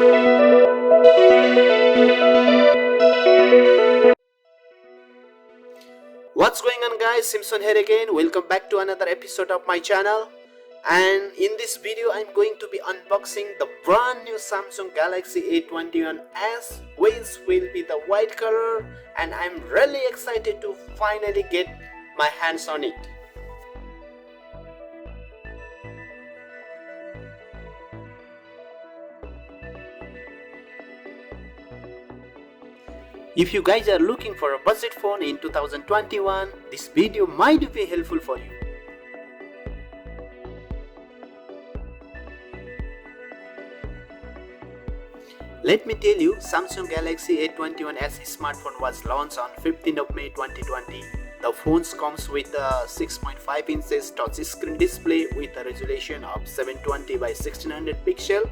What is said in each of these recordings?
What's going on, guys? Simpson here again. Welcome back to another episode of my channel. And in this video I'm going to be unboxing the brand new Samsung Galaxy A21s, which will be the white color, and I'm really excited to finally get my hands on it. If you guys are looking for a budget phone in 2021, this video might be helpful for you. Let me tell you, Samsung Galaxy A21s smartphone was launched on 15th of May 2020. The phone comes with a 6.5 inches touchscreen display with a resolution of 720 by 1600 pixel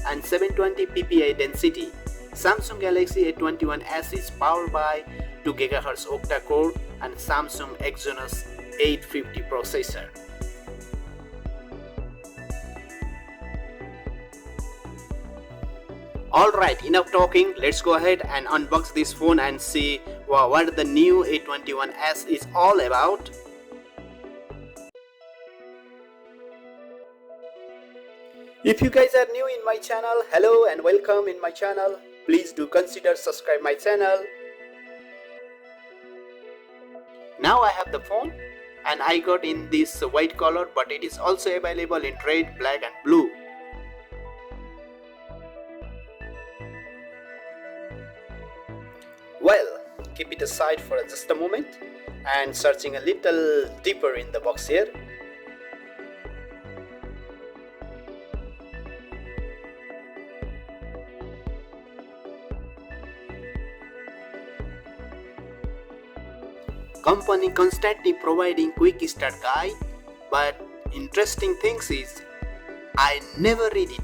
and 720 ppi density. Samsung Galaxy A21s is powered by 2 GHz Octacore and Samsung Exynos 850 processor. Alright, enough talking, let's go ahead and unbox this phone and see what the new A21s is all about. If you guys are new in my channel, hello and welcome in my channel. Please do consider subscribe my channel. Now I have the phone and I got in this white color, but it is also available in red, black and blue. Well, keep it aside for just a moment and searching a little deeper in the box here. Company constantly providing quick start guide, but interesting things is I never read it.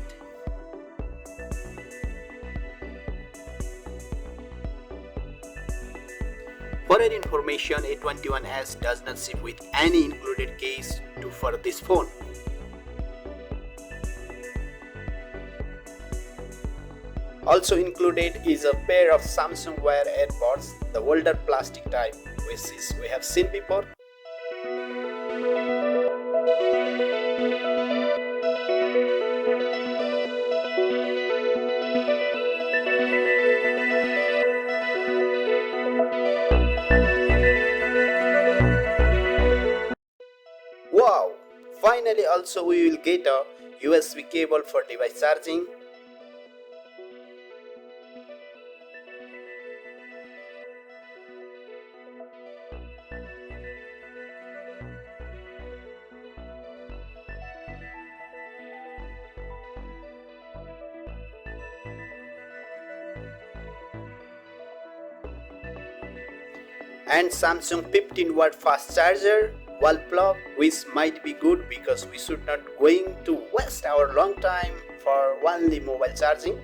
For your information, A21s does not ship with any included case for this phone. Also included is a pair of Samsung Wear earbuds, the older plastic type, which is we have seen before. Wow! Finally, also we will get a USB cable for device charging. And Samsung 15-watt fast charger wall plug, which might be good because we should not going to waste our long time for only mobile charging.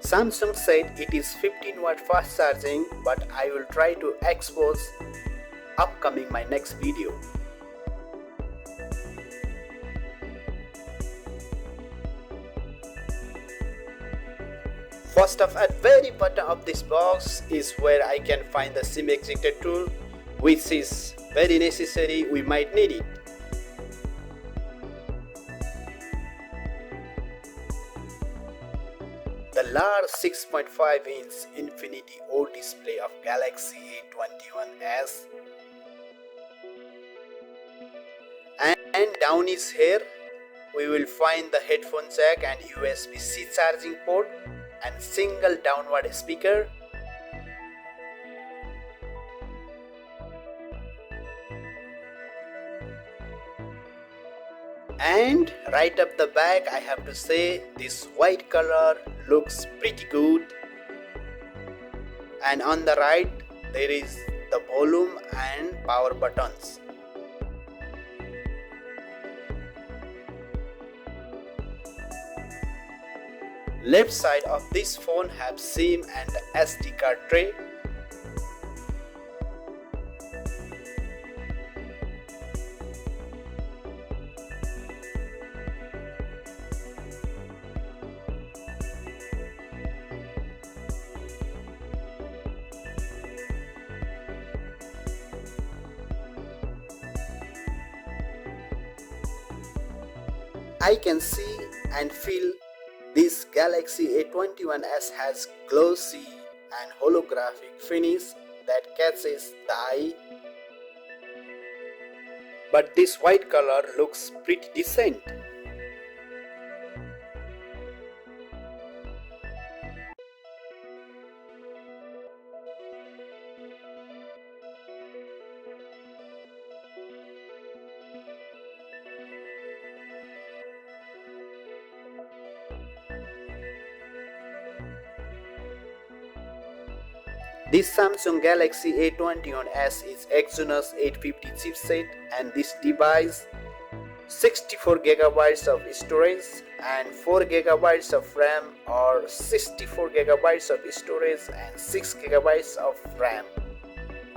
Samsung said it is 15-watt fast charging, but I will try to expose upcoming my next video. First off, at very bottom of this box is where I can find the SIM ejector tool, which is very necessary, we might need it. The large 6.5-inch Infinity O display of Galaxy A21s. And down is here, we will find the headphone jack and USB-C charging port and single downward speaker. And right up the back, I have to say this white color looks pretty good. And on the right there is the volume and power buttons. Left side of this phone have SIM and SD card tray. I can see and feel this Galaxy A21s has glossy and holographic finish that catches the eye. But this white color looks pretty decent. This Samsung Galaxy A21s is Exynos 850 chipset, and this device 64GB of storage and 4GB of RAM, or 64GB of storage and 6GB of RAM,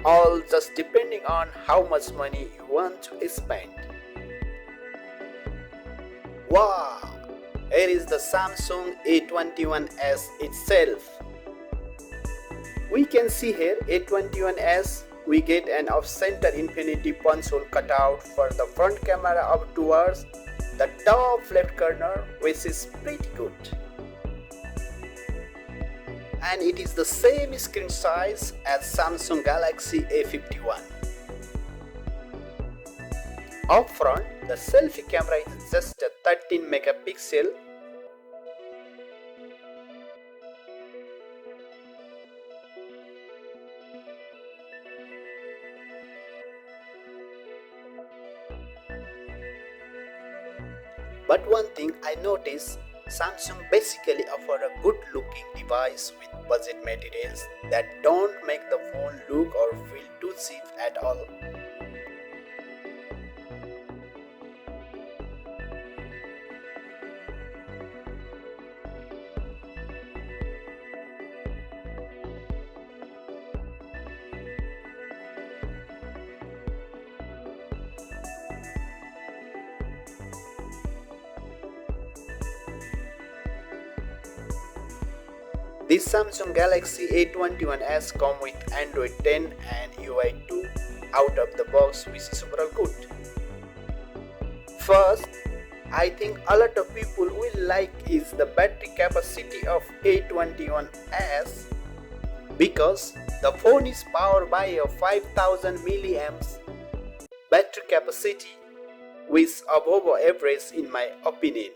all just depending on how much money you want to spend. Wow! Here is the Samsung A21s itself. We can see here A21s, we get an off-center infinity punch hole cutout for the front camera up towards the top left corner, which is pretty good. And it is the same screen size as Samsung Galaxy A51. Up front, the selfie camera is just a 13 megapixel. But one thing I noticed, Samsung basically offer a good looking device with budget materials that don't make the phone look or feel too cheap at all. This Samsung Galaxy A21s come with Android 10 and UI 2 out of the box, which is overall good. First, I think a lot of people will like is the battery capacity of A21s, because the phone is powered by a 5000 milliamps battery capacity, which is above average in my opinion.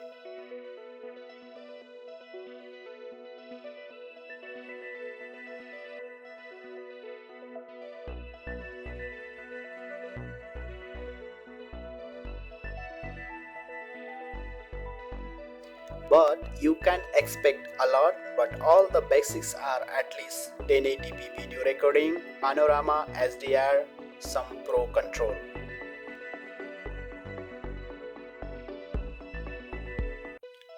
But you can't expect a lot, but all the basics are at least 1080p video recording, panorama, HDR, some pro control.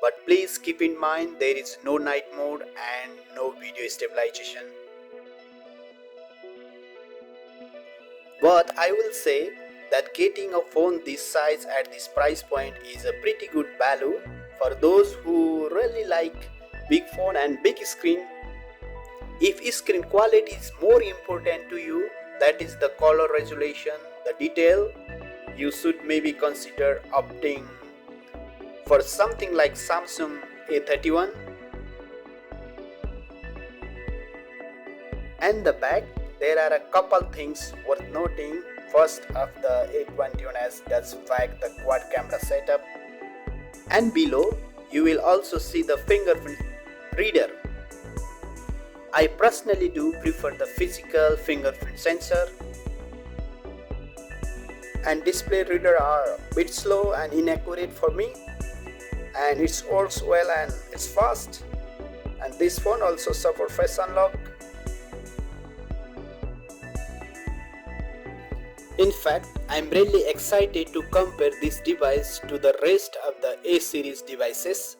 But please keep in mind there is no night mode and no video stabilization. But I will say that getting a phone this size at this price point is a pretty good value for those who really like big phone and big screen. If screen quality is more important to you, that is the color resolution, the detail, you should maybe consider opting for something like Samsung A31. And the back, there are a couple things worth noting. First of the A21s does pack the quad camera setup, and below you will also see the fingerprint reader. I personally do prefer the physical fingerprint sensor, and display reader are a bit slow and inaccurate for me, and it works well and it's fast. And this phone also supports face unlock. In fact, I'm really excited to compare this device to the rest of the A series devices.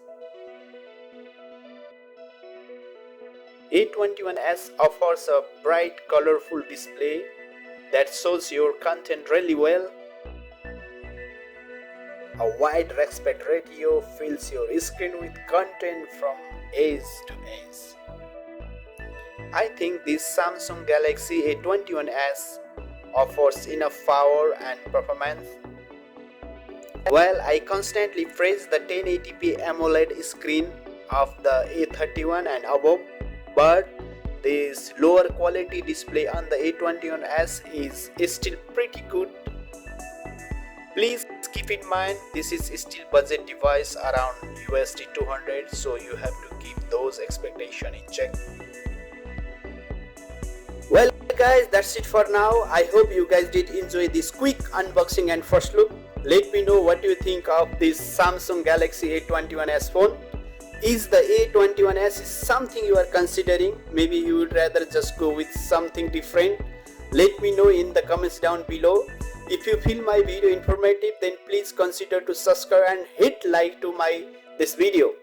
A21s offers a bright, colorful display that shows your content really well. A wide aspect ratio fills your screen with content from edge to edge. I think this Samsung Galaxy A21s offers enough power and performance While I constantly praise the 1080p AMOLED screen of the A31 and above, but this lower quality display on the A21s is still pretty good. Please keep in mind this is still budget device around USD 200, so you have to keep those expectations in check. Well guys, that's it for now. I hope you guys did enjoy this quick unboxing and first look. Let me know what you think of this Samsung Galaxy A21s phone. Is the A21s something you are considering? Maybe you would rather just go with something different. Let me know in the comments down below. If you feel my video informative, then please consider to subscribe and hit like to this video.